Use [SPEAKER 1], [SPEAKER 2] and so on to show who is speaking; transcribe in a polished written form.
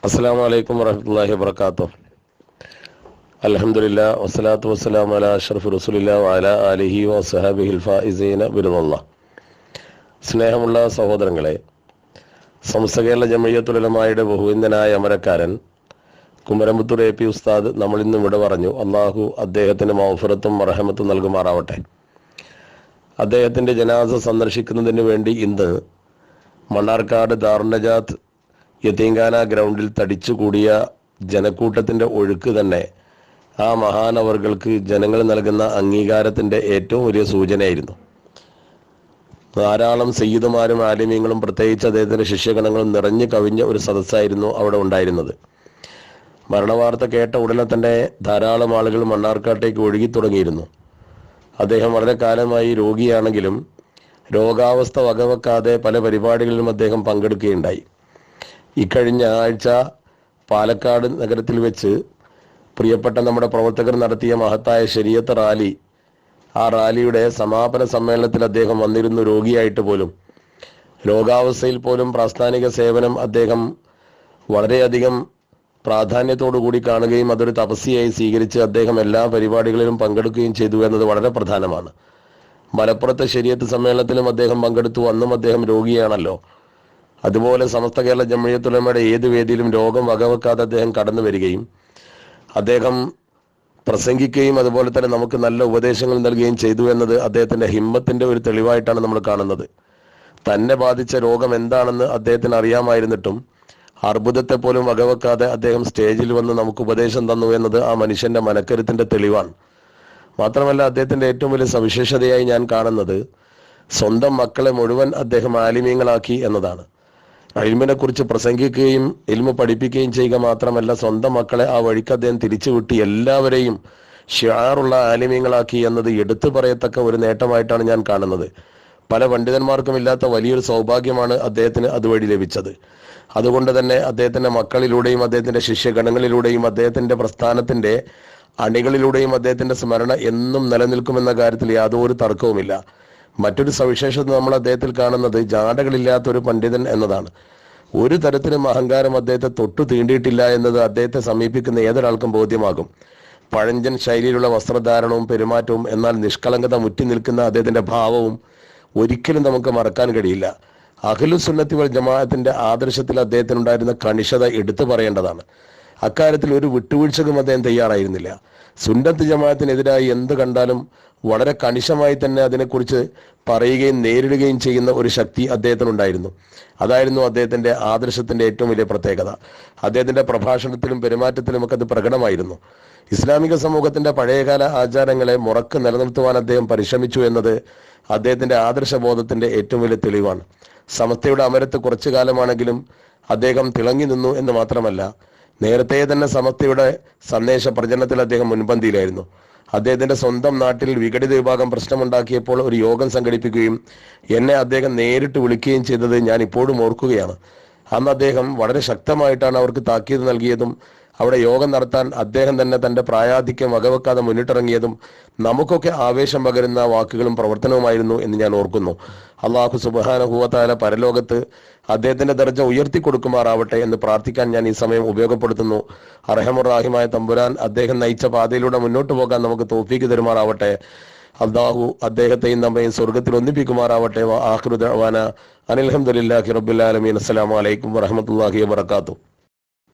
[SPEAKER 1] അസ്സലാമു അലൈക്കും വറഹ്മത്തുള്ളാഹി വബറകാതുഹു. അൽഹംദുലില്ലാ വസ്സലാത്തു വസ്സലാമു അലാ അഷ്റഫി റസൂലില്ലാ വഅലാ ആലിഹി വസഹബിഹിൽ ഫായിസീന ബിറളില്ലാഹ്. സ്നേഹമുള്ള സഹോദരങ്ങളെ, സമസ്ത കേരള ജംഇയ്യത്തുൽ ഉലമായുടെ ബഹുവിന്ദനായ അമരക്കാരൻ കുമരമ്പത്തൂർ എ പി ഉസ്താദ് നമ്മളിന്നും ഇവിടെ പറഞ്ഞു. അള്ളാഹു അദ്ദേഹത്തിന് മഗ്ഫിറത്തും മർഹമത്തും നൽകുമാറാവട്ടെ. അദ്ദേഹത്തിൻ്റെ ജനാസ സന്ദർശിക്കുന്നതിന് വേണ്ടി ഇന്ന് മണ്ണാർക്കാട് ദാറുന്നജാത്ത് യതീംഖാന ഗ്രൗണ്ടിൽ തടിച്ചുകൂടിയ ജനക്കൂട്ടത്തിൻ്റെ ഒഴുക്ക് തന്നെ ആ മഹാനവറുകൾക്ക് ജനങ്ങൾ നൽകുന്ന അംഗീകാരത്തിൻ്റെ ഏറ്റവും വലിയ സൂചനയായിരുന്നു. ധാരാളം സയ്യിദുമാരും ആലിമീങ്ങളും പ്രത്യേകിച്ച് അദ്ദേഹത്തിൻ്റെ ശിഷ്യഗണങ്ങളും നിറഞ്ഞു കവിഞ്ഞ ഒരു സദസ്സായിരുന്നു അവിടെ ഉണ്ടായിരുന്നത്. മരണവാർത്ത കേട്ട ഉടനെ തന്നെ ധാരാളം ആളുകൾ മണ്ണാർക്കാട്ടേക്ക് ഒഴുകി തുടങ്ങിയിരുന്നു. അദ്ദേഹം വളരെ കാലമായി രോഗിയാണെങ്കിലും രോഗാവസ്ഥ വകവെക്കാതെ പല പരിപാടികളിലും അദ്ദേഹം പങ്കെടുക്കുകയുണ്ടായി. ഇക്കഴിഞ്ഞ ആഴ്ച പാലക്കാട് നഗരത്തിൽ വെച്ച് പ്രിയപ്പെട്ട നമ്മുടെ പ്രവർത്തകർ നടത്തിയ മഹത്തായ ശരീഅത്ത് റാലി, ആ റാലിയുടെ സമാപന സമ്മേളനത്തിൽ അദ്ദേഹം വന്നിരുന്നു. രോഗിയായിട്ട് പോലും, രോഗാവസ്ഥയിൽ പോലും പ്രാസ്ഥാനിക സേവനം അദ്ദേഹം വളരെയധികം പ്രാധാന്യത്തോടു കൂടി കാണുകയും അതൊരു തപസ്യയായി സ്വീകരിച്ച് അദ്ദേഹം എല്ലാ പരിപാടികളിലും പങ്കെടുക്കുകയും ചെയ്തു എന്നത് വളരെ പ്രധാനമാണ്. മലപ്പുറത്തെ ശരീഅത്ത് സമ്മേളനത്തിലും അദ്ദേഹം പങ്കെടുത്തു. അന്നും അദ്ദേഹം രോഗിയാണല്ലോ. അതുപോലെ സമസ്ത കേരള ജംഇയ്യത്തുൽ ഉലമയുടെ ഏത് വേദിയിലും രോഗം വകവെക്കാതെ അദ്ദേഹം കടന്നു വരികയും അദ്ദേഹം പ്രസംഗിക്കുകയും അതുപോലെ തന്നെ നമുക്ക് നല്ല ഉപദേശങ്ങൾ നൽകുകയും ചെയ്തു എന്നത് അദ്ദേഹത്തിൻ്റെ ഹിമ്മത്തിൻ്റെ ഒരു തെളിവായിട്ടാണ് നമ്മൾ കാണുന്നത്. തന്നെ ബാധിച്ച രോഗം എന്താണെന്ന് അദ്ദേഹത്തിന് അറിയാമായിരുന്നിട്ടും അർബുദത്തെ പോലും വകവെക്കാതെ അദ്ദേഹം സ്റ്റേജിൽ വന്ന് നമുക്ക് ഉപദേശം തന്നു എന്നത് ആ മനുഷ്യൻ്റെ മനക്കരുത്തിൻ്റെ തെളിവാണ്. മാത്രമല്ല, അദ്ദേഹത്തിൻ്റെ ഏറ്റവും വലിയ സവിശേഷതയായി ഞാൻ കാണുന്നത് സ്വന്തം മക്കളെ മുഴുവൻ അദ്ദേഹം ആലിമീങ്ങളാക്കി എന്നതാണ്. ഇൽമിനെ കുറിച്ച് പ്രസംഗിക്കുകയും ഇൽമു പഠിപ്പിക്കുകയും ചെയ്യുക മാത്രമല്ല, സ്വന്തം മക്കളെ ആ വഴിക്ക് അദ്ദേഹം തിരിച്ചുവിട്ടി എല്ലാവരെയും ഷിആറുള്ള ആലിമീങ്ങളാക്കി എന്നത് എടുത്തു പറയത്തക്ക ഒരു നേട്ടമായിട്ടാണ് ഞാൻ കാണുന്നത്. പല പണ്ഡിതന്മാർക്കും ഇല്ലാത്ത വലിയൊരു സൗഭാഗ്യമാണ് അദ്ദേഹത്തിന് അതുവഴി ലഭിച്ചത്. അതുകൊണ്ട് തന്നെ അദ്ദേഹത്തിൻ്റെ മക്കളിലൂടെയും അദ്ദേഹത്തിൻ്റെ ശിഷ്യഗണങ്ങളിലൂടെയും അദ്ദേഹത്തിൻ്റെ പ്രസ്ഥാനത്തിൻ്റെ അണികളിലൂടെയും അദ്ദേഹത്തിൻ്റെ സ്മരണ എന്നും നിലനിൽക്കുമെന്ന കാര്യത്തിൽ യാതൊരു തർക്കവുമില്ല. മറ്റൊരു സവിശേഷത നമ്മൾ അദ്ദേഹത്തിൽ കാണുന്നത് ജാടകളില്ലാത്തൊരു പണ്ഡിതൻ എന്നതാണ്. ഒരു തരത്തിലും അഹങ്കാരം അദ്ദേഹത്തെ തൊട്ടു തീണ്ടിയിട്ടില്ല എന്നത് അദ്ദേഹത്തെ സമീപിക്കുന്ന ഏതൊരാൾക്കും ബോധ്യമാകും. പഴഞ്ചൻ ശൈലിയിലുള്ള വസ്ത്രധാരണവും പെരുമാറ്റവും, എന്നാൽ നിഷ്കളങ്കത മുറ്റി നിൽക്കുന്ന അദ്ദേഹത്തിൻ്റെ ഭാവവും ഒരിക്കലും നമുക്ക് മറക്കാൻ കഴിയില്ല. അഹ്ലുസുന്നത്തി വൽ ജമാഅത്തിന്റെ ആദർശത്തിൽ അദ്ദേഹത്തിനുണ്ടായിരുന്ന കണിശത എടുത്തു പറയേണ്ടതാണ്. അക്കാര്യത്തിൽ ഒരു വിട്ടുവീഴ്ചക്കും അദ്ദേഹം തയ്യാറായിരുന്നില്ല. സുന്നത്ത് ജമാഅത്തിനെതിരായി എന്ത് കണ്ടാലും വളരെ കണിശമായി തന്നെ അതിനെക്കുറിച്ച് പറയുകയും നേരിടുകയും ചെയ്യുന്ന ഒരു ശക്തി അദ്ദേഹത്തിനുണ്ടായിരുന്നു. അതായിരുന്നു അദ്ദേഹത്തിൻ്റെ ആദർശത്തിൻ്റെ ഏറ്റവും വലിയ പ്രത്യേകത. അദ്ദേഹത്തിൻ്റെ പ്രഭാഷണത്തിലും പെരുമാറ്റത്തിലുമൊക്കെ അത് പ്രകടമായിരുന്നു. ഇസ്ലാമിക സമൂഹത്തിൻ്റെ പഴയകാല ആചാരങ്ങളെ മുറക്ക് നിലനിർത്തുവാൻ അദ്ദേഹം പരിശ്രമിച്ചു എന്നത് അദ്ദേഹത്തിൻ്റെ ആദർശബോധത്തിൻ്റെ ഏറ്റവും വലിയ തെളിവാണ്. സമസ്തയുടെ അമരത്ത് കുറച്ചു കാലമാണെങ്കിലും അദ്ദേഹം തിളങ്ങി നിന്നു എന്ന് മാത്രമല്ല, നേരത്തെ തന്നെ സമസ്തയുടെ സന്ദേശ പ്രചരണത്തിൽ അദ്ദേഹം മുൻപന്തിയിലായിരുന്നു. അദ്ദേഹത്തിൻ്റെ സ്വന്തം നാട്ടിൽ വിഘടിത വിഭാഗം പ്രശ്നമുണ്ടാക്കിയപ്പോൾ ഒരു യോഗം സംഘടിപ്പിക്കുകയും എന്നെ അദ്ദേഹം നേരിട്ട് വിളിക്കുകയും ചെയ്തത് ഞാൻ ഇപ്പോഴും ഓർക്കുകയാണ്. അന്ന് അദ്ദേഹം വളരെ ശക്തമായിട്ടാണ് അവർക്ക് താക്കീത് നൽകിയതും അവിടെ യോഗം നടത്താൻ അദ്ദേഹം തന്നെ തൻ്റെ പ്രായാധിക്യം വകവെക്കാതെ മുന്നിട്ടിറങ്ങിയതും നമുക്കൊക്കെ ആവേശം പകരുന്ന വാക്കുകളും പ്രവർത്തനവുമായിരുന്നു എന്ന് ഞാൻ ഓർക്കുന്നു. അള്ളാഹു സുബ്ഹാനഹു വ തആല പരലോകത്ത് അദ്ദേഹത്തിൻ്റെ ദർജ ഉയർത്തി കൊടുക്കുമാറാവട്ടെ എന്ന് പ്രാർത്ഥിക്കാൻ ഞാൻ ഈ സമയം ഉപയോഗപ്പെടുത്തുന്നു. അർഹമുർ റഹീമായ തമ്പുരാൻ അദ്ദേഹം നയിച്ച പാതയിലൂടെ മുന്നോട്ട് പോകാൻ നമുക്ക് തൗഫീക്ക് തരുമാറാവട്ടെ. അല്ലാഹു അദ്ദേഹത്തെയും നമ്മയും സ്വർഗത്തിൽ ഒന്നിപ്പിക്കുമാറാവട്ടെ. ആഖിറു ദഅവാന അനിൽ ഹംദുലില്ലാഹി റബ്ബിൽ ആലമീൻ. അസ്സലാമു അലൈക്കും വറഹ്മത്തുള്ളാഹി വബറകാതുഹു.